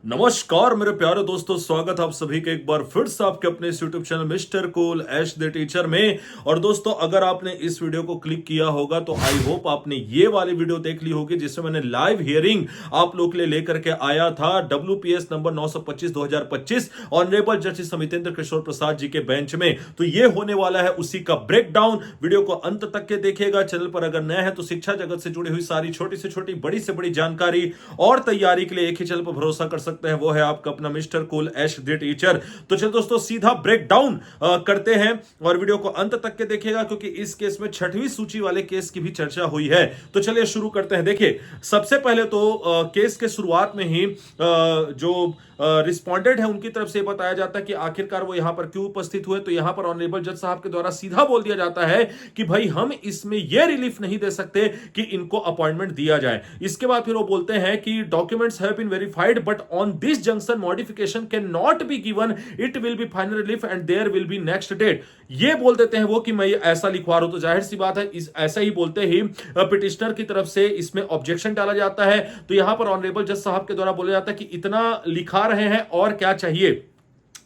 नमस्कार मेरे प्यारे दोस्तों, स्वागत है आप सभी का एक बार फिर से आपके अपने इस YouTube channel Mister Cool Ash the teacher में। और दोस्तों, अगर आपने इस वीडियो को क्लिक किया होगा तो आई होप आपने ये वाली वीडियो देख ली होगी जिसमें मैंने लाइव हियरिंग आप लोग के लिए लेकर के आया था WPS नंबर 925/2025 ऑनरेबल जस्टिस समितेंद्र किशोर प्रसाद जी के बेंच में। तो ये होने वाला है उसी का ब्रेक डाउन। वीडियो को अंत तक के देखिएगा। चैनल पर अगर नया है तो शिक्षा जगत से जुड़ी हुई सारी छोटी से छोटी बड़ी से बड़ी जानकारी और तैयारी के लिए एक ही चैनल पर भरोसा कर सकते हैं, वो है आपका अपना Mister Cool Ash the teacher. तो चलो दोस्तों, सीधा ब्रेक डाउन करते हैं और वीडियो को अंत तक के देखिएगा, क्योंकि इस केस में 6वीं सूची वाले केस की भी चर्चा हुई है। तो चलिए शुरू करते हैं। देखिए, सबसे पहले तो केस के शुरुआत में ही जो रिस्पोंडेंट है उनकी तरफ से बताया जाता है कि आखिरकार वो यहां पर क्यों उपस्थित हुए। तो यहां पर ऑनरेबल जज साहब के द्वारा सीधा बोल दिया जाता है कि भाई हम इसमें यह रिलीफ नहीं दे सकते कि इनको अपॉइंटमेंट दिया जाए। इसके बाद फिर वो बोलते हैं कि documents have been verified but on this junction modification can not be given, it will be final relief and there will be next date. ये बोल देते हैं वो कि मैं ऐसा लिखवा रहा हूं। तो जाहिर सी बात है, ऐसा ही बोलते ही पिटिशनर की तरफ से इसमें ऑब्जेक्शन डाला जाता है। तो यहां पर ऑनरेबल जज साहब के द्वारा बोला जाता है कि इतना लिखा रहे हैं और क्या चाहिए।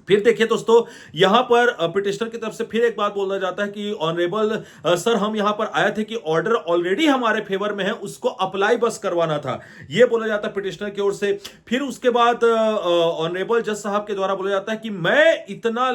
फिर देखिए दोस्तों, यहां पर पिटिशनर की तरफ से फिर एक बात बोला जाता है कि ऑनरेबल सर, हम यहां पर आए थे कि ऑर्डर ऑलरेडी हमारे फेवर में है, उसको अप्लाई बस करवाना था। यह बोला जाता है पिटिशनर की ओर से। फिर उसके बाद ऑनरेबल जज साहब के द्वारा बोला जाता है कि मैं इतना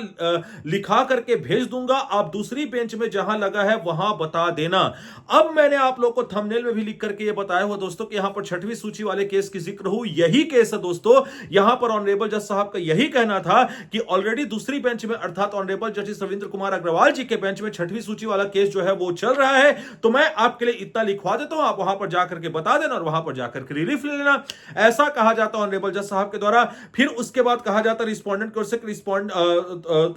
लिखा करके भेज दूंगा, आप दूसरी बेंच में जहां लगा है वहां बता देना। अब मैंने आप लोग को थंबनेल में भी लिख करके यह बताया हुआ दोस्तों कि यहां पर 6वीं सूची वाले केस की जिक्र हो, यही केस है दोस्तों। यहां पर ऑनरेबल जज साहब का यही कहना था कि ऑलरेडी दूसरी बेंच में अर्थात ऑनरेबल जस्टिस रविंद्र कुमार अग्रवाल जी के बेंच में 6वीं सूची वाला केस जो है वो चल रहा है। तो मैं आपके लिए इतना लिखवा देता हूं, आप वहां पर जाकर के बता देना और वहां पर जाकर के रिलीफ ले लेना। ऐसा कहा जाता है ऑनरेबल जज साहब के द्वारा। फिर उसके बाद कहा जाता है रिस्पोंडेंट की ओर से,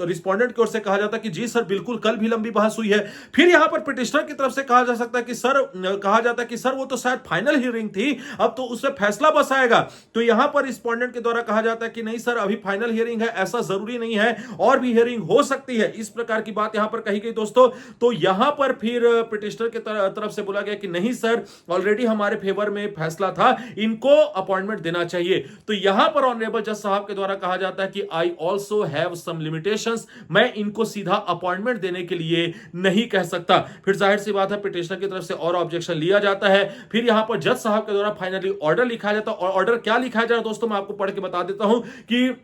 रिस्पोंडेंट की ओर से कहा जाता है कि जी सर, बिल्कुल कल भी लंबी बहस हुई है। फिर यहां पर पिटिशनर की तरफ से कहा जा सकता है कि सर, कहा जाता है कि सर वो तो शायद फाइनल हियरिंग थी, अब तो उससे फैसला बस आएगा। तो यहां पर रिस्पोंडेंट के द्वारा कहा जाता है कि नहीं सर, अभी फाइनल हियरिंग है, ऐसा जरूरी नहीं है, और भी हियरिंग हो सकती है। इस प्रकार की बात यहां पर कही गई दोस्तों। तो यहां पर फिर पिटिशनर की तरफ से बोला गया कि नहीं सर, ऑलरेडी हमारे फेवर में फैसला था, इनको अपॉइंटमेंट देना चाहिए। तो यहां पर ऑनरेबल जज साहब के द्वारा कहा जाता है कि I also have some limitations, मैं इनको सीधा अपॉइंटमेंट देने के लिए नहीं कह सकता। फिर जाहिर सी बात है, पिटिशनर की तरफ से और ऑब्जेक्शन लिया जाता है। फिर यहां पर जज साहब के द्वारा फाइनली ऑर्डर लिखा जाता है। और ऑर्डर क्या लिखा जाए दोस्तों, मैं आपको पढ़ के बता देता हूं कि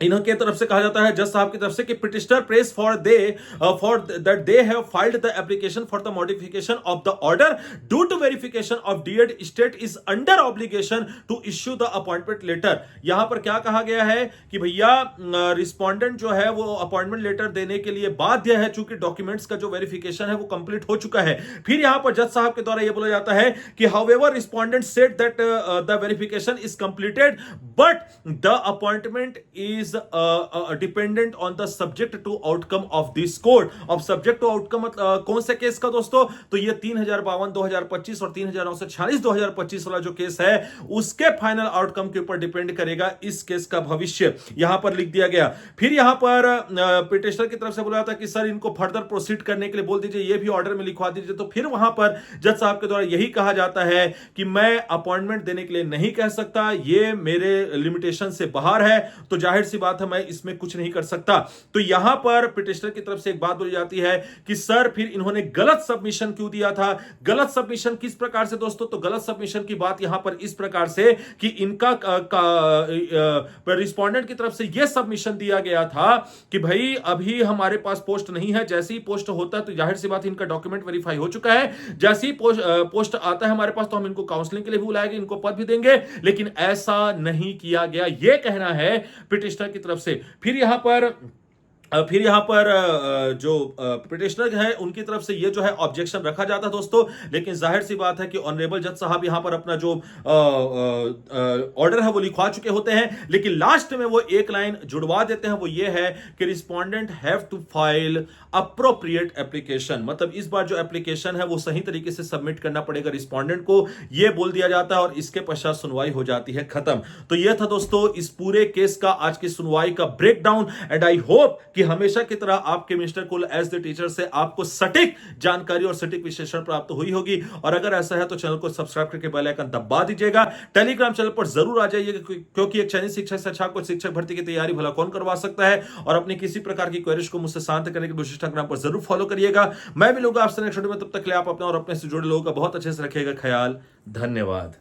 इनके तरफ से कहा जाता है, जज साहब की तरफ से, कि petitioner press for that they have filed the application for the modification of the order due to verification of DEd state is under obligation to issue the appointment letter. यहां पर क्या कहा गया है कि भैया रिस्पोंडेंट जो है वो अपॉइंटमेंट लेटर देने के लिए बाध्य है, चूंकि डॉक्यूमेंट्स का जो वेरिफिकेशन है वो कंप्लीट हो चुका है। फिर यहां पर जज साहब के द्वारा यह बोला जाता है कि however respondent said that the verification is completed but the appointment is dependent on the subject to outcome of this court. अब सब्जेक्ट टू आउटकम कौन से केस का दोस्तों? तो ये 3052/2025 और 3946/2025 वाला जो केस है उसके फाइनल आउटकम के ऊपर डिपेंड करेगा इस केस का भविष्य, यहां पर लिख दिया गया। फिर यहां पर पिटिशनर की तरफ से बोला जाता है कि सर, इनको फर्दर प्रोसीड करने के लिए बोल दीजिए, ये भी ऑर्डर में लिखवा दीजिए। तो फिर वहां पर जज साहब के द्वारा यही कहा जाता है कि मैं अपॉइंटमेंट देने के लिए नहीं कह सकता, ये मेरे लिमिटेशन से बाहर है। तो जाहिर सी बात है, मैं इसमें कुछ नहीं कर सकता। तो यहां पर पिटिशनर की तरफ से एक बात बोली जाती है कि सर, फिर इन्होंने गलत सबमिशन क्यों दिया था? गलत सबमिशन किस प्रकार से दोस्तों? तो गलत सबमिशन की बात यहां पर इस प्रकार से कि इनका रिस्पोंडेंट की तरफ से यह सबमिशन दिया गया था कि भाई अभी हमारे पास पोस्ट नहीं है, जैसे ही पोस्ट होता है तो जाहिर सी बात इनका डॉक्यूमेंट वेरीफाई हो चुका है, जैसे ही पोस्ट आता है हमारे पास तो हम इनको काउंसलिंग के लिए भी बुलाएंगे, इनको पद भी देंगे। लेकिन ऐसा नहीं किया गया, यह कहना है पिटिशनर की तरफ से। फिर यहां पर जो पिटिशनर है उनकी तरफ से ये जो है ऑब्जेक्शन रखा जाता है दोस्तों। लेकिन जाहिर सी बात है कि ऑनरेबल जज साहब यहां पर अपना जो ऑर्डर है वो लिखवा चुके होते हैं, लेकिन लास्ट में वो एक लाइन जुड़वा देते हैं, वो ये है कि respondent have to file appropriate application. मतलब इस बार जो एप्लीकेशन है वो सही तरीके से सबमिट करना पड़ेगा रिस्पोंडेंट को, ये बोल दिया जाता है और इसके पश्चात सुनवाई हो जाती है खत्म। तो यह था दोस्तों इस पूरे केस का आज की सुनवाई का ब्रेकडाउन। एंड आई होप कि हमेशा की तरह आपके Mister Cool Ash the teacher से आपको सटीक जानकारी और सटीक विश्लेषण प्राप्त हुई होगी। और अगर ऐसा है तो चैनल को सब्सक्राइब करके बेल आइकन दबा दीजिएगा। टेलीग्राम चैनल पर जरूर आ जाइएगा, क्योंकि एक चयनित शिक्षक से अच्छा कोई शिक्षक भर्ती की तैयारी भला कौन करवा सकता है। और अपनी किसी प्रकार की क्वेरीज को मुझसे शांत करने के लिए इंस्टाग्राम पर जरूर फॉलो करिएगा। मैं मिलूंगा आपसे नेक्स्ट वीडियो में, तब तक के लिए आप अपने और अपने से जुड़े लोगों का बहुत अच्छे से रखिएगा ख्याल। धन्यवाद।